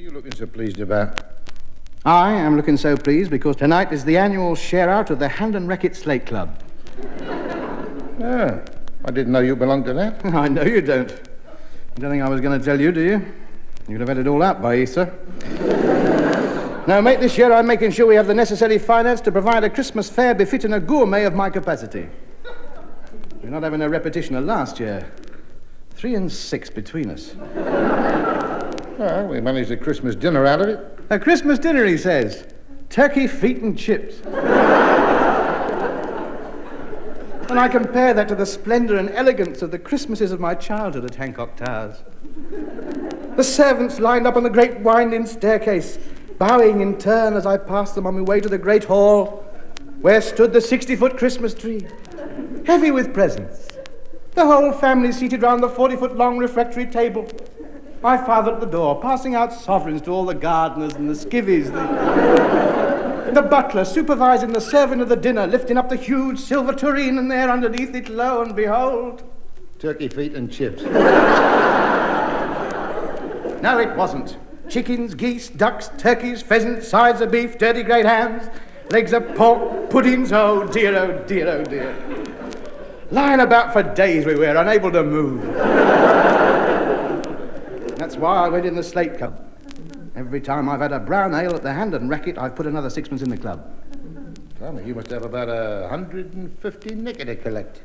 What are you looking so pleased about? I am looking so pleased because tonight is the annual share-out of the Hand and Racket Slate Club. Ah, I didn't know you belonged to that. I know you don't. You don't think I was going to tell you, do you? You'd have had it all out by Easter. Now, mate, this year I'm making sure we have the necessary finance to provide a Christmas fare befitting a gourmet of my capacity. We're not having a repetition of last year. 3 and 6 between us. Well, we managed a Christmas dinner out of it. A Christmas dinner, he says. Turkey, feet and chips. And I compare that to the splendour and elegance of the Christmases of my childhood at Hancock Towers. The servants lined up on the great winding staircase, bowing in turn as I passed them on my way to the great hall, where stood the 60-foot Christmas tree, heavy with presents. The whole family seated round the 40-foot-long refectory table. My father at the door, passing out sovereigns to all the gardeners and the skivvies. The butler supervising the serving of the dinner, lifting up the huge silver tureen, and there underneath it, lo and behold... Turkey, feet and chips. No, it wasn't. Chickens, geese, ducks, turkeys, pheasants, sides of beef, dirty great hams, legs of pork, puddings, oh dear, oh dear, oh dear. Lying about for days we were, unable to move. That's why I went in the Slate Club. Every time I've had a brown ale at the Hand and Racket, I've put another sixpence in the club. Tell me, you must have about 150 nicker to collect.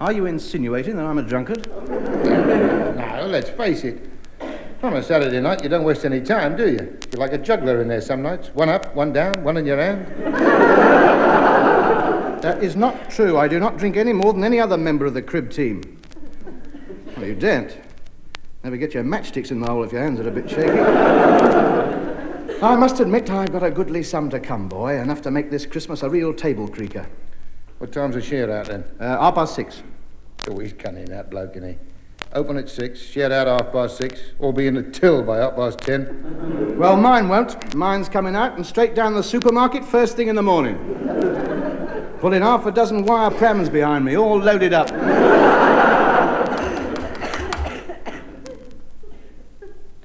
Are you insinuating that I'm a drunkard? No, let's face it. On a Saturday night, you don't waste any time, do you? You're like a juggler in there some nights. One up, one down, one in your hand. That is not true. I do not drink any more than any other member of the crib team. Well, you daren't. Never get your matchsticks in the hole if your hands are a bit shaky. I must admit I've got a goodly sum to come, boy, enough to make this Christmas a real table creaker. What time's the share out then? 6:30. Oh, he's cunning, that bloke, isn't he? Open at 6, shared out 6:30, all be in the till by 10:30. Well, mine won't. Mine's coming out and straight down the supermarket first thing in the morning. Pulling half a dozen wire prams behind me, all loaded up.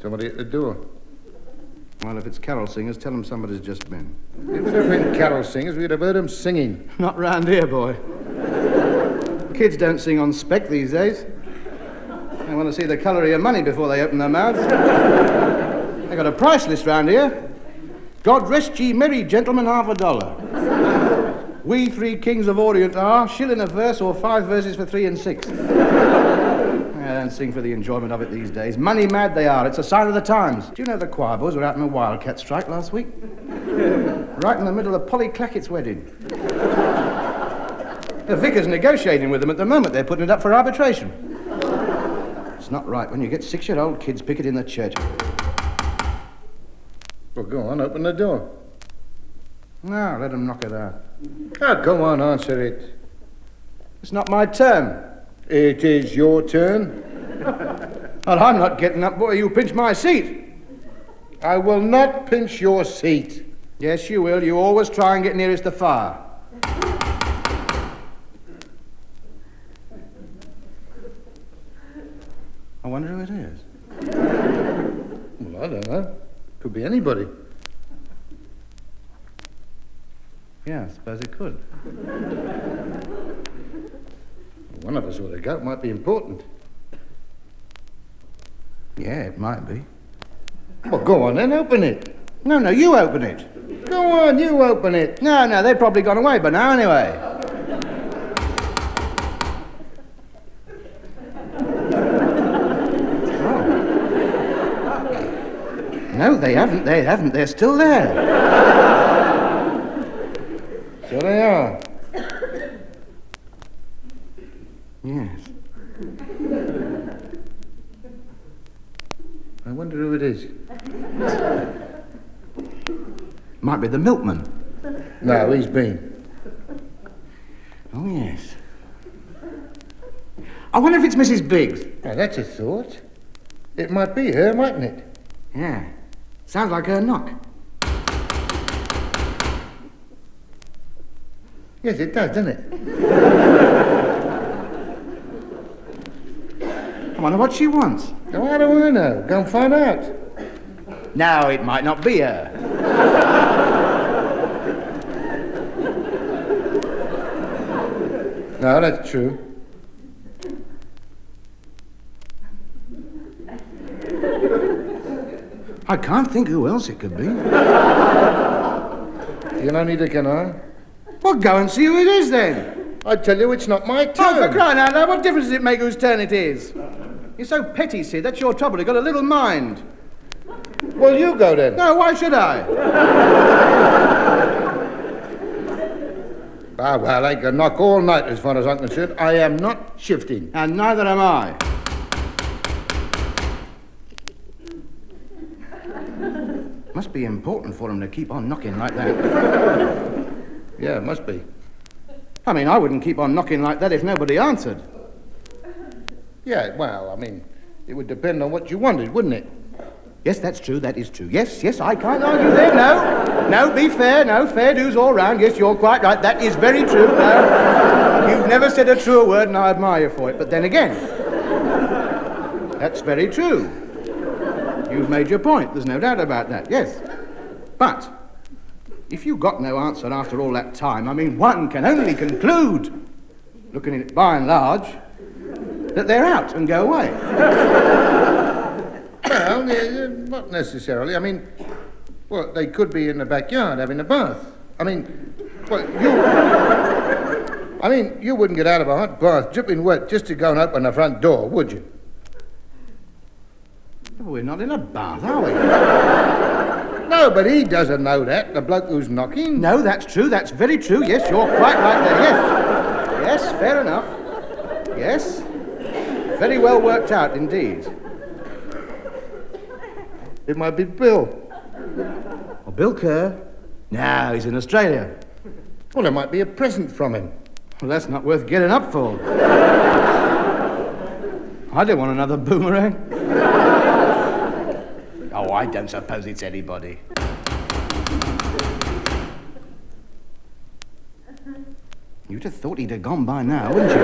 Somebody at the door. Well, if it's carol singers, tell them somebody's just been. If it had been carol singers, we'd have heard them singing. Not round here, boy. Kids don't sing on spec these days. They want to see the colour of your money before they open their mouths. They got a price list round here. God rest ye merry gentlemen, $50. We 3 kings of Orient are, shilling a verse or 5 verses for 3 and 6. I don't sing for the enjoyment of it these days. Money mad they are. It's a sign of the times. Do you know the choir boys were out in a wildcat strike last week? Right in the middle of Polly Clackett's wedding. The vicar's negotiating with them at the moment. They're putting it up for arbitration. It's not right when you get 6-year-old kids picketing the church. Well, go on, open the door. No, let them knock it out. Oh, go on, answer it. It's not my turn. It is your turn. Well, I'm not getting up, boy. You pinch my seat. I will not pinch your seat. Yes, you will. You always try and get nearest the fire. I wonder who it is. Well, I don't know. Could be anybody. Yeah, I suppose it could. One of us ought to go. It might be important. Yeah, it might be. Well, go on then, open it. No, you open it. Go on, you open it. No, they've probably gone away by now anyway. Oh. No, they haven't. They're still there. So they are. Yes. I wonder who it is. Might be the milkman. No, he's been. Oh, yes. I wonder if it's Mrs. Biggs. Now, that's a thought. It might be her, mightn't it? Yeah. Sounds like her knock. Yes, it does, doesn't it? I wonder what she wants. Now, how do I know? Go and find out. Now, it might not be her. No, that's true. I can't think who else it could be. You know, neither can I. Well, go and see who it is, then. I tell you, it's not my turn. Oh, for crying out loud, what difference does it make whose turn it is? You're so petty, Sid. That's your trouble. You've got a little mind. Well, you go then. No, why should I? Well, I can knock all night as far as I'm concerned. I am not shifting. And neither am I. Must be important for him to keep on knocking like that. Yeah, it must be. I mean, I wouldn't keep on knocking like that if nobody answered. Yeah, well, I mean, it would depend on what you wanted, wouldn't it? Yes, that's true, that is true. Yes, I can't argue there, no, be fair, no, fair dues all round. Yes, you're quite right, that is very true, no. You've never said a truer word, and I admire you for it. But then again, that's very true. You've made your point, there's no doubt about that, yes. But, if you got no answer after all that time, I mean, one can only conclude, looking at it by and large, that they're out and go away. Well, not necessarily. I mean, well, they could be in the backyard having a bath. I mean, well, you wouldn't get out of a hot bath dripping wet just to go and open the front door, would you? Well, we're not in a bath, are we? No, but he doesn't know that, the bloke who's knocking. No, that's true, that's very true. Yes, you're quite right there, yes. Yes, fair enough. Yes. Very well worked out, indeed. It might be Bill. Well, Bill Kerr? No, he's in Australia. Well, it might be a present from him. Well, that's not worth getting up for. I don't want another boomerang. Oh, I don't suppose it's anybody. You'd have thought he'd have gone by now, wouldn't you?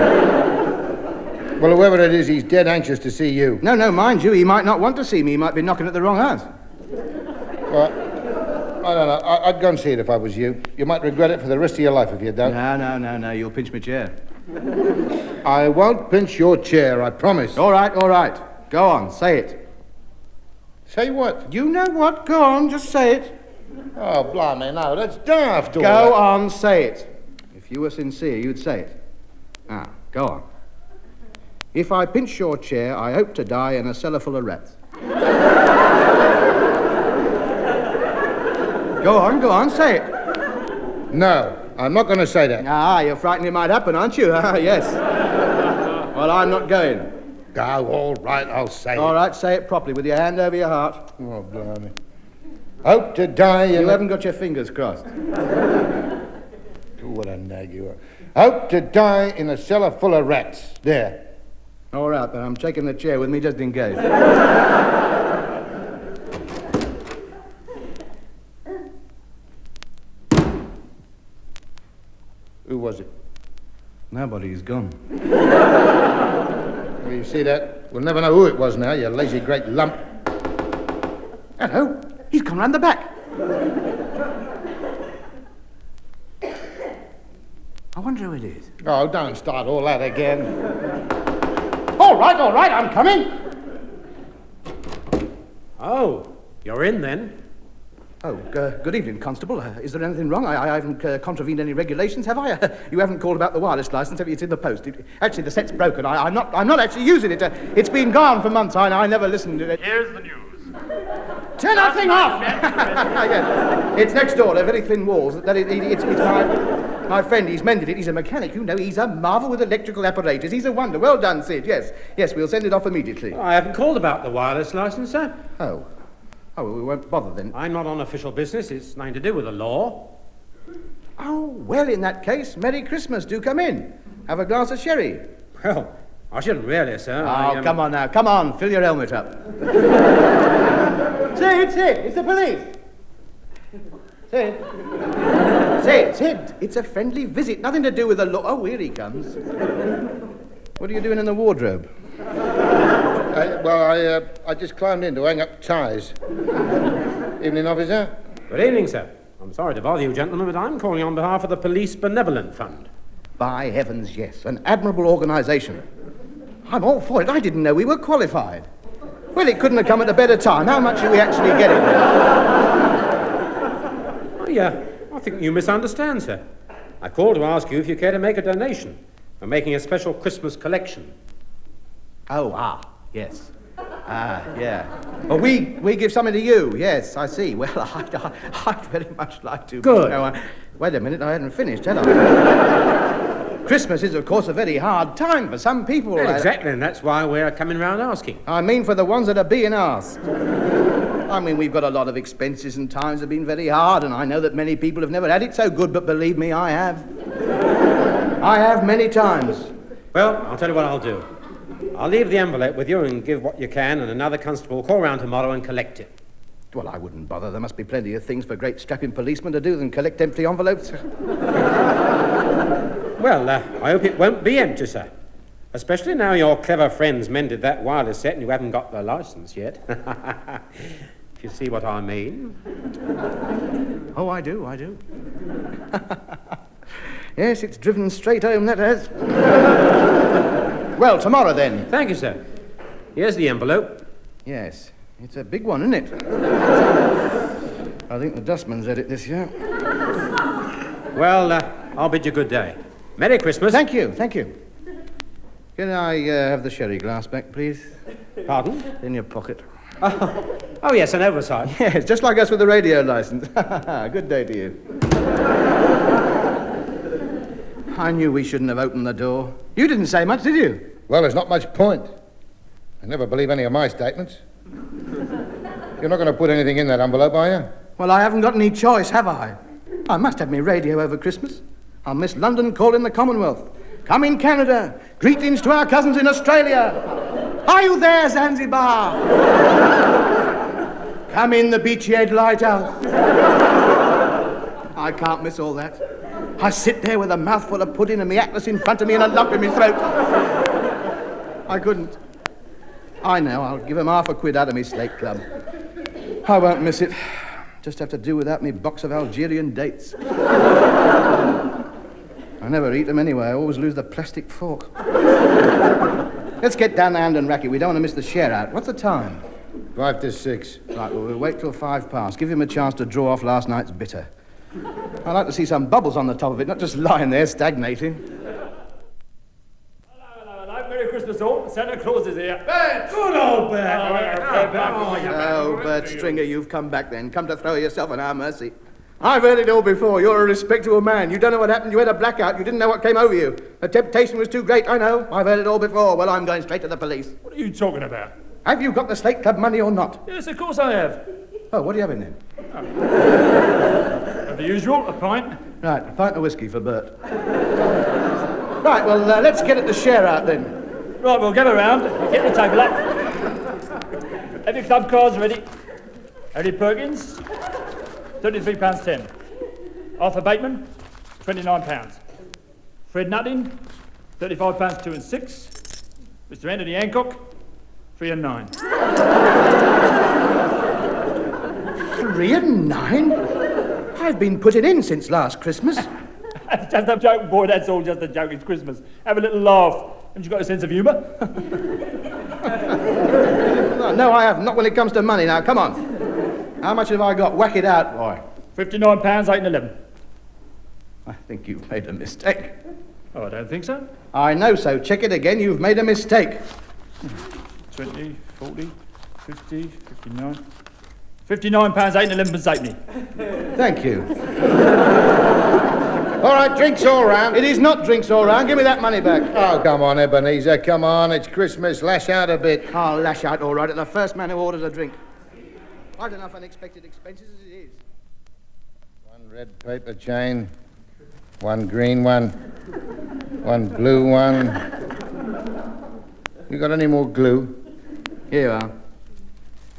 Well, whoever it is, he's dead anxious to see you. No, mind you, he might not want to see me. He might be knocking at the wrong house. Well, I don't know. I'd go and see it if I was you. You might regret it for the rest of your life if you don't. No, you'll pinch my chair. I won't pinch your chair, I promise. All right. Go on, say it. Say what? You know what, go on, just say it. Oh, blimey, no, that's daft. Go on, say it. If you were sincere, you'd say it. Ah, go on. If I pinch your chair, I hope to die in a cellar full of rats. Go on, say it. No, I'm not going to say that. Ah, you're frightened it might happen, aren't you? Ah, yes. Well, I'm not going. Oh, all right, I'll say it. All right, say it properly, with your hand over your heart. Oh, blimey. Hope to die in You haven't got your fingers crossed. Oh, what a nag you are. Hope to die in a cellar full of rats. There. All right, then I'm taking the chair with me just in case. Who was it? Nobody's gone. Well, you see that? We'll never know who it was now, you lazy great lump. Hello, he's come round the back. I wonder who it is. Oh, don't start all that again. All right, I'm coming. Oh, you're in then? Oh, good evening, Constable. Is there anything wrong? I haven't contravened any regulations, have I? You haven't called about the wireless license, have you? It's in the post. Actually, the set's broken. I'm not actually using it. It's been gone for months. I never listened to it. Here's the news. Turn that thing off! Yes. It's next door. They're very thin walls. It's my friend. He's mended it. He's a mechanic. You know, he's a marvel with electrical apparatus. He's a wonder. Well done, Sid. Yes, we'll send it off immediately. I haven't called about the wireless license, sir. Oh, well, we won't bother then. I'm not on official business. It's nothing to do with the law. Oh, well, in that case, Merry Christmas. Do come in. Have a glass of sherry. Well, I shouldn't really, sir. Oh, come on now. Come on. Fill your helmet up. Sid, it's the police. Sid, it's a friendly visit. Nothing to do with the law. Oh, here he comes. What are you doing in the wardrobe? I just climbed in to hang up ties. Evening, officer. Good evening, sir. I'm sorry to bother you, gentlemen, but I'm calling on behalf of the Police Benevolent Fund. By heavens, yes. An admirable organisation. I'm all for it. I didn't know we were qualified. Well, it couldn't have come at a better time. How much are we actually getting? Oh, yeah. I think you misunderstand, sir. I called to ask you if you care to make a donation. We're making a special Christmas collection. Yes. Yeah. Well, we give something to you. Yes, I see. Well, I'd very much like to. Good. No, wait a minute, I hadn't finished, had I? Christmas is, of course, a very hard time for some people. Yeah, exactly, and that's why we're coming round asking. I mean, for the ones that are being asked. I mean, we've got a lot of expenses and times have been very hard, and I know that many people have never had it so good, but believe me, I have. I have many times. Well, I'll tell you what I'll do. I'll leave the envelope with you and give what you can, and another constable will call round tomorrow and collect it. Well, I wouldn't bother. There must be plenty of things for great strapping policemen to do than collect empty envelopes. Well, I hope it won't be empty, sir. Especially now your clever friends mended that wireless set and you haven't got the licence yet. If you see what I mean. Oh, I do. Yes, it's driven straight home, that has. Well, tomorrow then. Thank you, sir. Here's the envelope. Yes, it's a big one, isn't it? I think the dustman's had it this year. Well, I'll bid you good day. Merry Christmas. Thank you. Can I have the sherry glass back, please? Pardon? In your pocket. Oh, yes, an oversight. Yes, just like us with the radio licence. Good day to you. I knew we shouldn't have opened the door. You didn't say much, did you? Well, there's not much point. I never believe any of my statements. You're not going to put anything in that envelope, are you? Well, I haven't got any choice, have I? I must have me radio over Christmas. I'll miss London calling the Commonwealth. Come in, Canada. Greetings to our cousins in Australia. Are you there, Zanzibar? Come in, the Beachy Head Lighthouse. I can't miss all that. I sit there with a mouthful of pudding and me atlas in front of me and a lump in my throat. I couldn't. I know, I'll give him £50 out of me slate club. I won't miss it. Just have to do without me box of Algerian dates. I never eat them anyway. I always lose the plastic fork. Let's get down the hand and racket. We don't want to miss the share out. What's the time? 5 to 6. Right, well, we'll wait till 5 past. Give him a chance to draw off last night's bitter. I'd like to see some bubbles on the top of it, not just lying there stagnating. Hello. Merry Christmas all. Santa Claus is here. Bert! Good old Bert. Oh, Bert Stringer, you've come back then. Come to throw yourself on our mercy. I've heard it all before. You're a respectable man. You don't know what happened. You had a blackout. You didn't know what came over you. The temptation was too great. I know. I've heard it all before. Well, I'm going straight to the police. What are you talking about? Have you got the Slate Club money or not? Yes, of course I have. Oh, what do you have in there? The usual, a pint. Right, a pint of whiskey for Bert. Right, well, let's get at the share out then. Right, we'll gather round. Get the table up. Have your club cards ready. Eddie Perkins, £33.10. Arthur Bateman, £29. Fred Nutting, £35 2 and 6. Mr. Anthony Hancock, 3 and 9. 3 and 9? I've been putting in since last Christmas. That's just a joke, boy. That's all just a joke. It's Christmas. Have a little laugh. Haven't you got a sense of humour? No, I haven't. Not when it comes to money. Now, come on. How much have I got? Whack it out, boy. £59 8 and 11. I think you've made a mistake. Oh, I don't think so. I know so. Check it again. You've made a mistake. 20, 40, 50, 59. £59 8 and 11 halfpenny. Thank you. All right, drinks all round. It is not drinks all round. Give me that money back. Oh, come on, Ebenezer, come on. It's Christmas. Lash out a bit. I'll lash out all right at the first man who orders a drink. I've enough unexpected expenses as it is. 1 red paper chain, 1 green one, 1 blue one. You got any more glue? Here you are.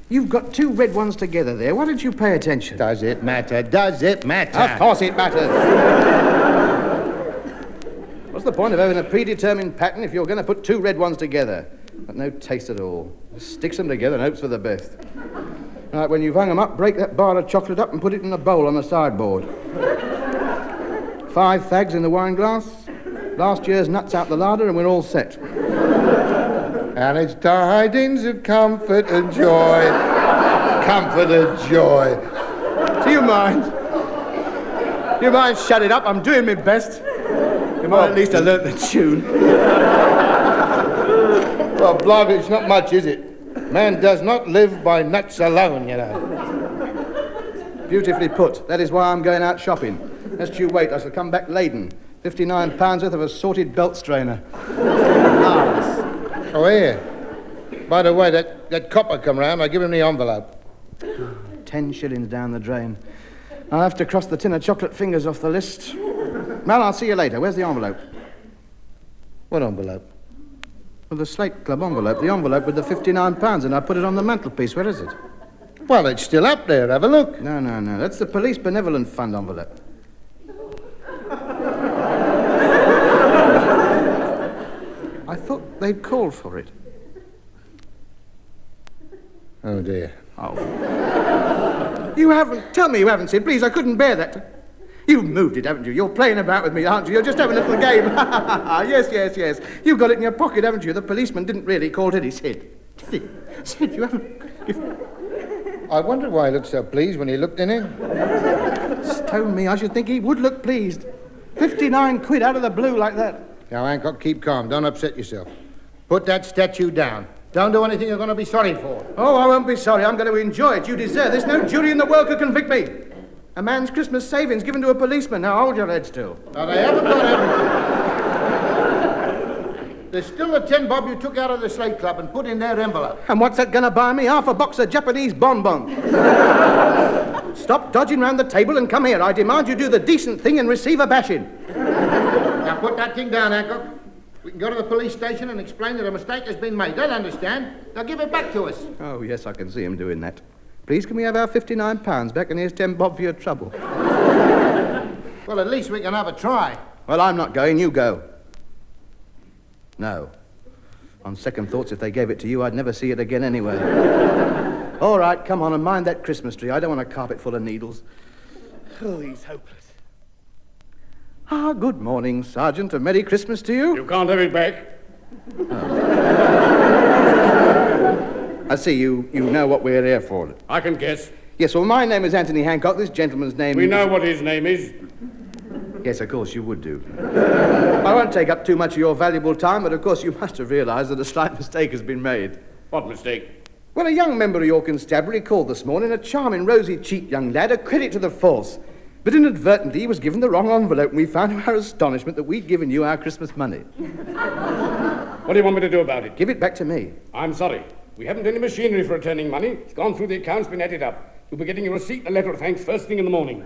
You've got 2 red ones together there. Why don't you pay attention? Does it matter? Does it matter? Of course it matters. What's the point of having a predetermined pattern if you're going to put 2 red ones together? Got no taste at all. Just sticks them together and hopes for the best. Right, when you've hung 'em up, break that bar of chocolate up and put it in a bowl on the sideboard. 5 fags in the wine glass, last year's nuts out the larder, and we're all set. And it's tidings of comfort and joy. Comfort and joy. Do you mind? Do you mind? Shut it up. I'm doing my best. You might at least have learnt the tune. Well, blimey, it's not much, is it? Man does not live by nuts alone, you know. Beautifully put. That is why I'm going out shopping. Just you wait. I shall come back laden. £59 worth of assorted belt strainer. Nice. Oh, here. By the way, that copper come round. I give him the envelope. 10 shillings down the drain. I'll have to cross the tin of chocolate fingers off the list. Well, I'll see you later. Where's the envelope? What envelope? Well, the Slate Club envelope. The envelope with the £59, and I put it on the mantelpiece. Where is it? Well, it's still up there. Have a look. No. That's the Police Benevolent Fund envelope. I thought they'd called for it. Oh, dear. Oh. You haven't. Tell me you haven't, Sid. Please, I couldn't bear that. You've moved it, haven't you? You're playing about with me, aren't you? You're just having a little game. Yes. You've got it in your pocket, haven't you? The policeman didn't really call, did he, Sid? Sid, you haven't... I wonder why he looked so pleased when he looked in it. Stone me, I should think he would look pleased. 59 quid out of the blue like that. Now, Hancock, keep calm. Don't upset yourself. Put that statue down. Don't do anything you're going to be sorry for. Oh, I won't be sorry. I'm going to enjoy it. You deserve. There's no jury in the world could convict me. A man's Christmas savings given to a policeman. Now, hold your head still. Now, they haven't got everything. There's still the 10 bob you took out of the Slate Club and put in their envelope. And what's that going to buy me? Half a box of Japanese bonbons. Stop dodging round the table and come here. I demand you do the decent thing and receive a bashing. Now, put that thing down, Hancock. We can go to the police station and explain that a mistake has been made. They'll understand. They'll give it back to us. Oh, yes, I can see him doing that. Please, can we have our £59 back, and here's 10 bob for your trouble. Well, at least we can have a try. Well, I'm not going. You go. No. On second thoughts, if they gave it to you, I'd never see it again anyway. All right, come on and mind that Christmas tree. I don't want a carpet full of needles. Oh, he's hopeless. Ah, good morning, Sergeant. A Merry Christmas to you. You can't have it back. I see you know what we're here for. I can guess. Yes, well, my name is Anthony Hancock. This gentleman's name We is... know what his name is. Yes, of course, you would do. I won't take up too much of your valuable time, but of course you must have realised that a slight mistake has been made. What mistake? Well, a young member of your constabulary called this morning, a charming, rosy-cheeked young lad, a credit to the force. But inadvertently, he was given the wrong envelope, and we found to our astonishment that we'd given you our Christmas money. What do you want me to do about it? Give it back to me. I'm sorry. We haven't any machinery for returning money. It's gone through the accounts, been added up. You'll be getting a receipt and a letter of thanks first thing in the morning.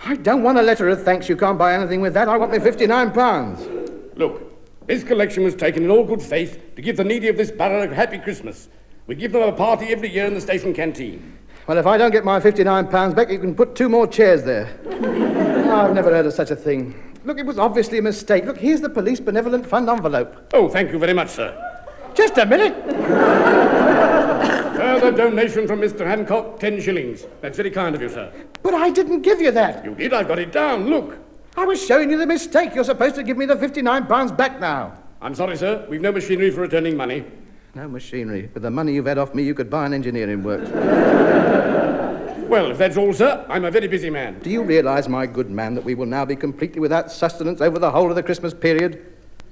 I don't want a letter of thanks. You can't buy anything with that. I want my £59. Look, this collection was taken in all good faith to give the needy of this borough a happy Christmas. We give them a party every year in the station canteen. Well, if I don't get my £59 back, you can put 2 more chairs there. I've never heard of such a thing. Look, it was obviously a mistake. Look, here's the Police Benevolent Fund envelope. Oh, thank you very much, sir. Just a minute. Further donation from Mr. Hancock, 10 shillings. That's very kind of you, sir. But I didn't give you that. You did, I've got it down, look. I was showing you the mistake. You're supposed to give me the £59 back now. I'm sorry, sir. We've no machinery for returning money. No machinery. With the money you've had off me, you could buy an engineering works. Well, if that's all, sir, I'm a very busy man. Do you realise, my good man, that we will now be completely without sustenance over the whole of the Christmas period?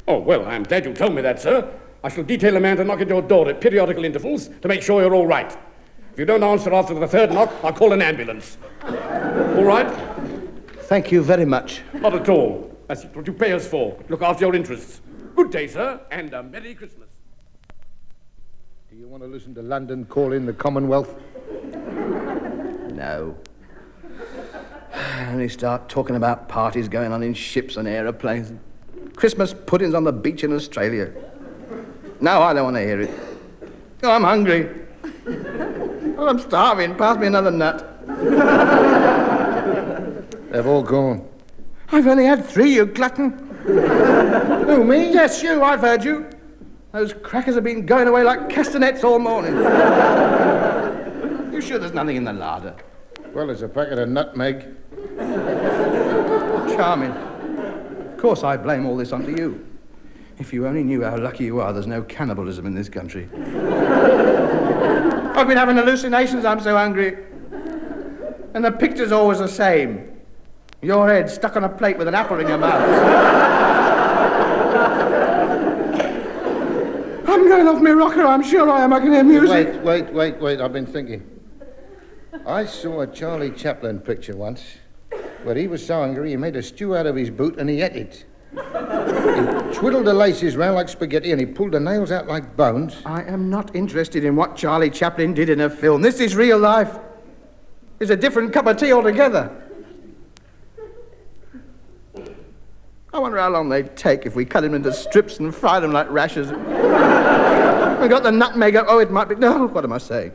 Oh, well, I'm glad you told me that, sir. I shall detail a man to knock at your door at periodical intervals to make sure you're all right. If you don't answer after the 3rd knock, I'll call an ambulance. All right? Thank you very much. Not at all. That's what you pay us for. Look after your interests. Good day, sir, and a Merry Christmas. Do you want to listen to London call in the Commonwealth? No. Only start talking about parties going on in ships and aeroplanes. Christmas puddings on the beach in Australia. No, I don't want to hear it. Oh, I'm hungry. Oh, I'm starving. Pass me another nut. They've all gone. I've only had 3, you glutton. Who, me? Yes, you. I've heard you. Those crackers have been going away like castanets all morning. You sure there's nothing in the larder? Well, there's a packet of nutmeg. Charming. Of course I blame all this onto you. If you only knew how lucky you are there's no cannibalism in this country. I've been having hallucinations, I'm so hungry. And the picture's always the same. Your head stuck on a plate with an apple in your mouth. I'm going off my rocker, I'm sure I am. I can hear music. Wait, I've been thinking. I saw a Charlie Chaplin picture once where he was so hungry he made a stew out of his boot and he ate it. He twiddled the laces round like spaghetti and he pulled the nails out like bones. I am not interested in what Charlie Chaplin did in a film. This is real life. It's a different cup of tea altogether. I wonder how long they'd take if we cut him into strips and fried them like rashers. We got the nutmeg up. Oh, it might be... No, what am I saying?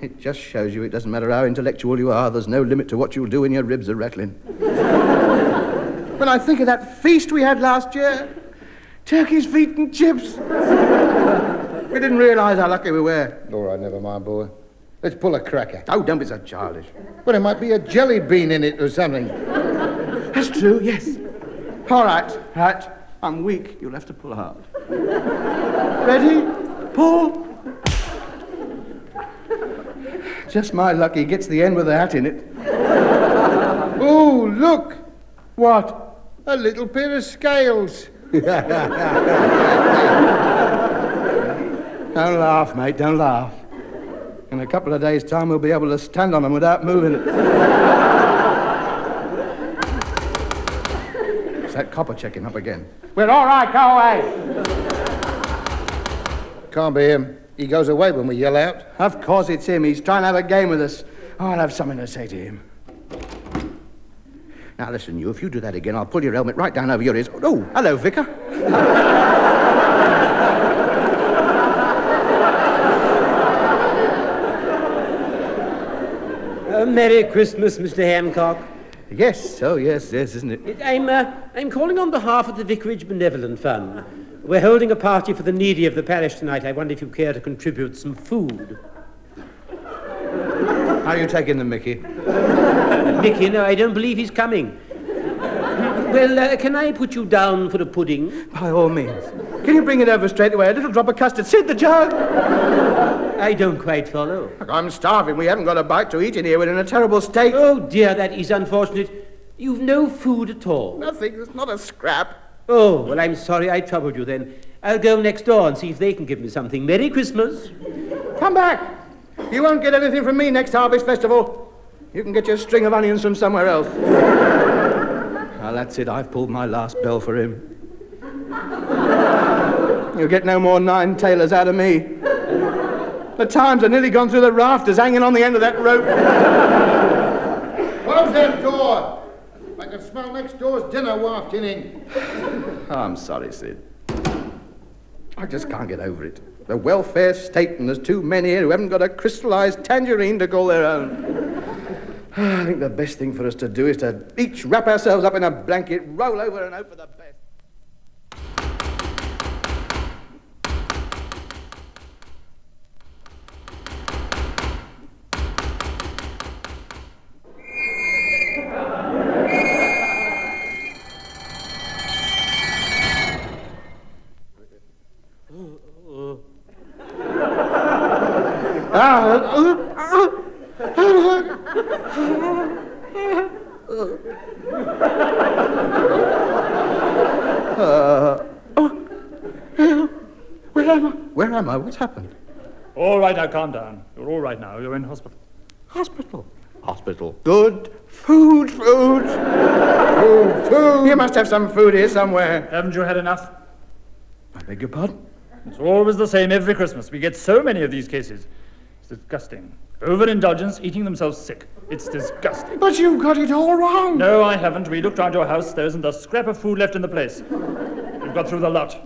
It just shows you it doesn't matter how intellectual you are, there's no limit to what you'll do when your ribs are rattling. When I think of that feast we had last year, turkey's feet and chips. We didn't realise how lucky we were. All right, never mind, boy. Let's pull a cracker. Oh, don't be so childish. Well, there might be a jelly bean in it or something. That's true, yes. All right. I'm weak. You'll have to pull hard. Ready? Pull. Just my luck he gets the end with the hat in it. Oh, look! What? A little pair of scales. Don't laugh, mate, don't laugh. In a couple of days' time, we'll be able to stand on them without moving it. It's that copper checking up again. We're all right, go away. Can't be him. He goes away when we yell out. Of course it's him. He's trying to have a game with us. Oh, I'll have something to say to him. Now, listen, you, if you do that again, I'll pull your helmet right down over your ears. Oh, hello, Vicar. Merry Christmas, Mr. Hancock. Yes, oh, yes, isn't it? I'm calling on behalf of the Vicarage Benevolent Fund. We're holding a party for the needy of the parish tonight. I wonder if you care to contribute some food. How are you taking them, Mickey? Mickey, no, I don't believe he's coming. Well, can I put you down for a pudding? By all means. Can you bring it over straight away? A little drop of custard. Sid, the jug! I don't quite follow. I'm starving. We haven't got a bite to eat in here. We're in a terrible state. Oh, dear, that is unfortunate. You've no food at all. Nothing. There's not a scrap. Oh, well, I'm sorry I troubled you then. I'll go next door and see if they can give me something. Merry Christmas. Come back. You won't get anything from me next Harvest Festival. You can get your string of onions from somewhere else. Well, that's it. I've pulled my last bell for him. You'll get no more 9 tailors out of me. The Times are nearly gone through the rafters hanging on the end of that rope. Close that door! I can smell next door's dinner wafting in. Oh, I'm sorry, Sid. I just can't get over it. The welfare state, and there's too many here who haven't got a crystallized tangerine to call their own. I think the best thing for us to do is to each wrap ourselves up in a blanket, roll over and hope for the best. Where am I? What's happened? All right, now calm down. You're all right now. You're in hospital. Hospital. Good. Food. Food. You must have some food here somewhere. Haven't you had enough? I beg your pardon? It's always the same every Christmas. We get so many of these cases. It's disgusting. Overindulgence, eating themselves sick. It's disgusting. But you've got it all wrong. No, I haven't. We looked round your house. There isn't a scrap of food left in the place. You've got through the lot.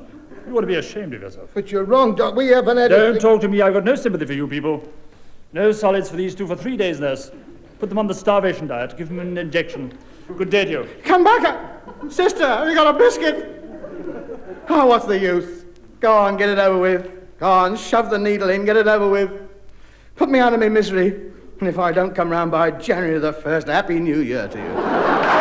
You ought to be ashamed of yourself. But you're wrong, Doc. We haven't had Don't talk to me. I've got no sympathy for you people. No solids for these two for 3 days, nurse. Put them on the starvation diet. Give them an injection. Good day to you. Come back. Sister, have you got a biscuit? Oh, what's the use? Go on, get it over with. Go on, shove the needle in, get it over with. Put me out of my misery. And if I don't come round by January the 1st, Happy New Year to you.